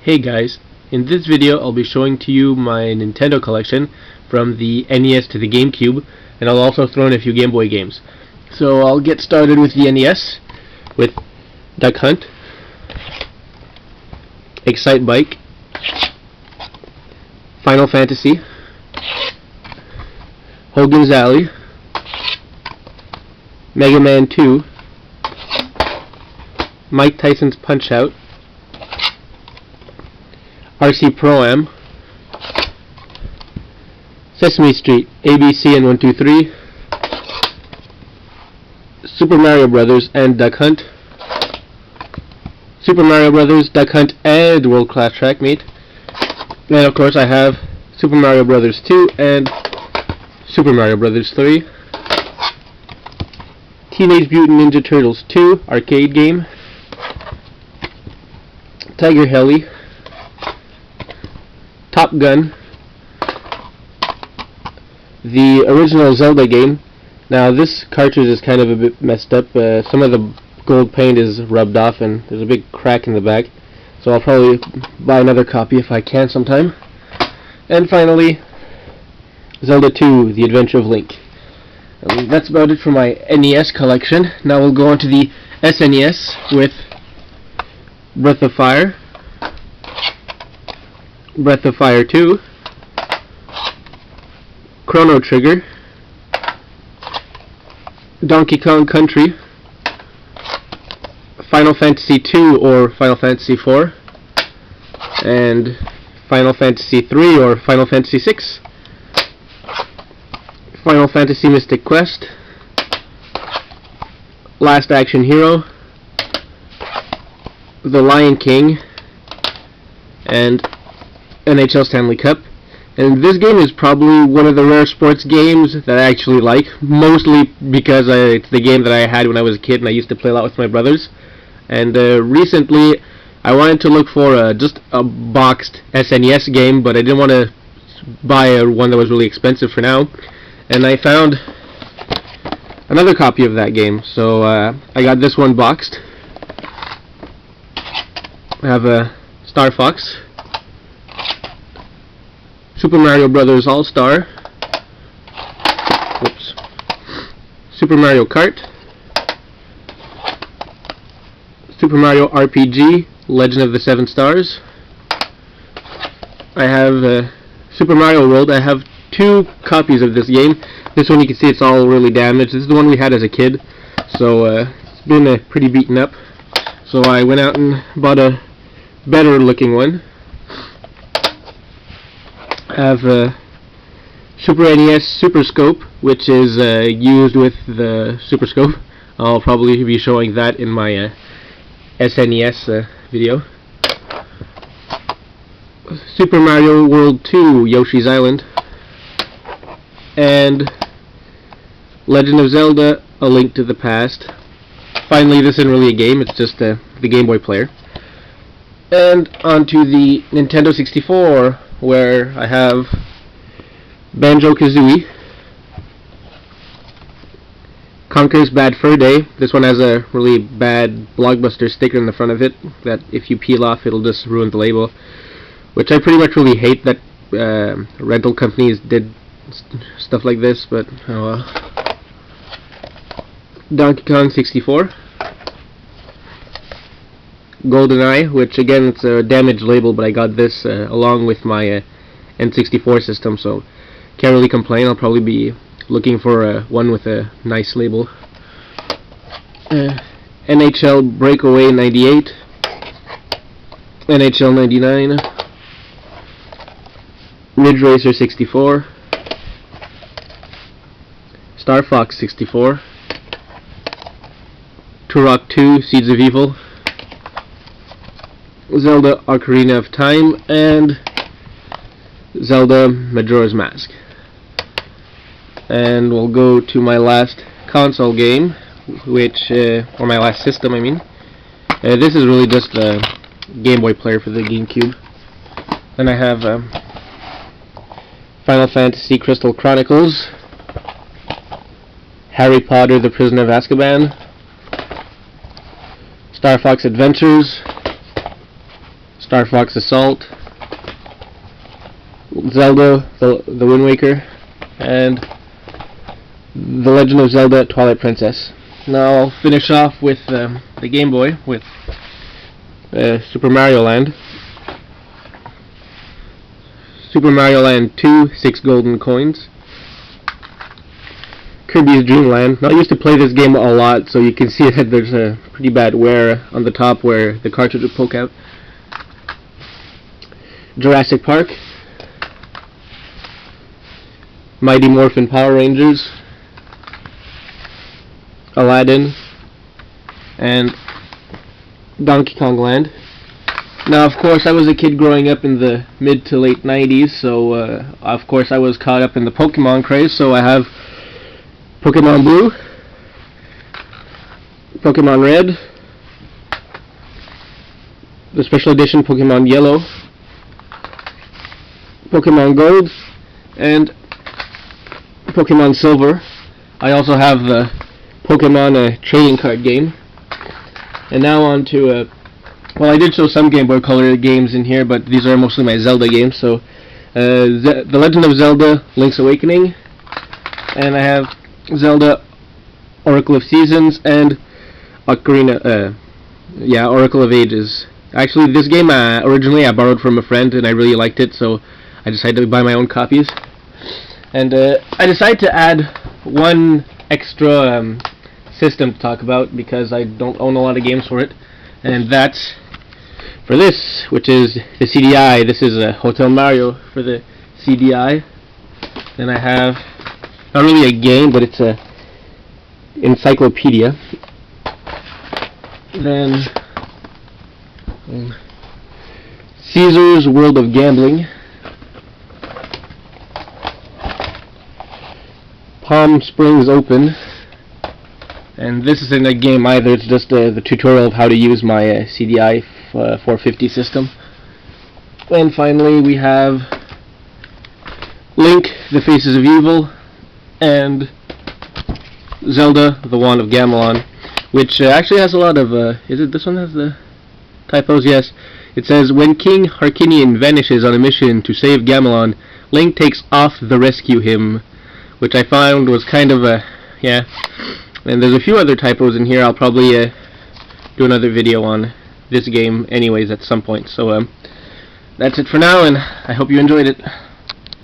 Hey guys, in this video I'll be showing to you my Nintendo collection from the NES to the Gamecube, and I'll also throw in a few Game Boy games. So I'll get started with the NES with Duck Hunt, Excite Bike, Final Fantasy, Hogan's Alley, Mega Man 2, Mike Tyson's Punch-Out!, RC Pro-Am, Sesame Street, ABC and 1-2-3, Super Mario Brothers and Duck Hunt, Super Mario Brothers, Duck Hunt, and World Class Track Meet. And of course I have Super Mario Brothers 2 and Super Mario Brothers 3, Teenage Mutant Ninja Turtles 2 arcade game, Tiger Heli, Top Gun, the original Zelda game. Now this cartridge is kind of a bit messed up. Some of the gold paint is rubbed off and there's a big crack in the back, so I'll probably buy another copy if I can sometime. And finally, Zelda 2, The Adventure of Link. And that's about it for my NES collection. Now we'll go on to the SNES with Breath of Fire, Breath of Fire 2, Chrono Trigger, Donkey Kong Country, Final Fantasy 2 or Final Fantasy 4, and Final Fantasy 3 or Final Fantasy 6, Final Fantasy Mystic Quest, Last Action Hero, The Lion King, and NHL Stanley Cup. And this game is probably one of the rare sports games that I actually like, mostly because it's the game that I had when I was a kid and I used to play a lot with my brothers. And recently I wanted to look for just a boxed SNES game, but I didn't want to buy one that was really expensive for now. And I found another copy of that game, so I got this one boxed. I have a Star Fox, Super Mario Brothers All-Star, Super Mario Kart, Super Mario RPG, Legend of the Seven Stars. I have Super Mario World. I have two copies of this game. This one you can see it's all really damaged. This is the one we had as a kid, so it's been pretty beaten up. So I went out and bought a better looking one. I have Super NES Super Scope, which is used with the Super Scope. I'll probably be showing that in my SNES video. Super Mario World 2 Yoshi's Island, and Legend of Zelda A Link to the Past. Finally, this isn't really a game, it's just the Game Boy player. And onto the Nintendo 64, where I have Banjo-Kazooie, Conker's Bad Fur Day. This one has a really bad Blockbuster sticker in the front of it that if you peel off it'll just ruin the label, which I pretty much really hate that rental companies did stuff like this, but oh well. Donkey Kong 64, GoldenEye, which again it's a damaged label, but I got this along with my N64 system, so can't really complain. I'll probably be looking for one with a nice label. NHL Breakaway 98, NHL 99, Ridge Racer 64, Star Fox 64, Turok 2 Seeds of Evil, Zelda Ocarina of Time, and Zelda Majora's Mask. And we'll go to my last console game, which, or my last system I mean. This is really just a Game Boy player for the Gamecube. Then I have Final Fantasy Crystal Chronicles, Harry Potter The Prisoner of Azkaban, Star Fox Adventures, Star Fox Assault, Zelda, the Wind Waker, and The Legend of Zelda Twilight Princess. Now I'll finish off with the Game Boy with Super Mario Land. Super Mario Land 2, 6 golden coins. Kirby's Dream Land. Now I used to play this game a lot, so you can see that there's a pretty bad wear on the top where the cartridge would poke out. Jurassic Park. Mighty Morphin Power Rangers. Aladdin, and Donkey Kong Land. Now, of course, I was a kid growing up in the mid to late 90s, so of course I was caught up in the Pokemon craze, so I have Pokemon Blue, Pokemon Red, the special edition Pokemon Yellow, Pokemon Gold, and Pokemon Silver. I also have the Pokemon trading card game. And now on to well, I did show some Game Boy Color games in here, but these are mostly my Zelda games. So The Legend of Zelda Link's Awakening, and I have Zelda Oracle of Seasons and Ocarina Oracle of Ages. Actually, this game originally I borrowed from a friend and I really liked it, so I decided to buy my own copies. And I decided to add one extra system to talk about because I don't own a lot of games for it, and that's for this, which is the CDI. This is a Hotel Mario for the CDI. Then I have not really a game, but it's a encyclopedia. Then Caesar's World of Gambling, Palm Springs Open, and this isn't a game either, it's just the tutorial of how to use my CDI 450 system. And finally we have Link, The Faces of Evil, and Zelda, The Wand of Gamelon, which actually has a lot of, is it this one has the typos? Yes. It says, when King Harkinian vanishes on a mission to save Gamelon, Link takes off the rescue him, which I found was kind of a, yeah. And there's a few other typos in here. I'll probably do another video on this game anyways at some point. So that's it for now, and I hope you enjoyed it.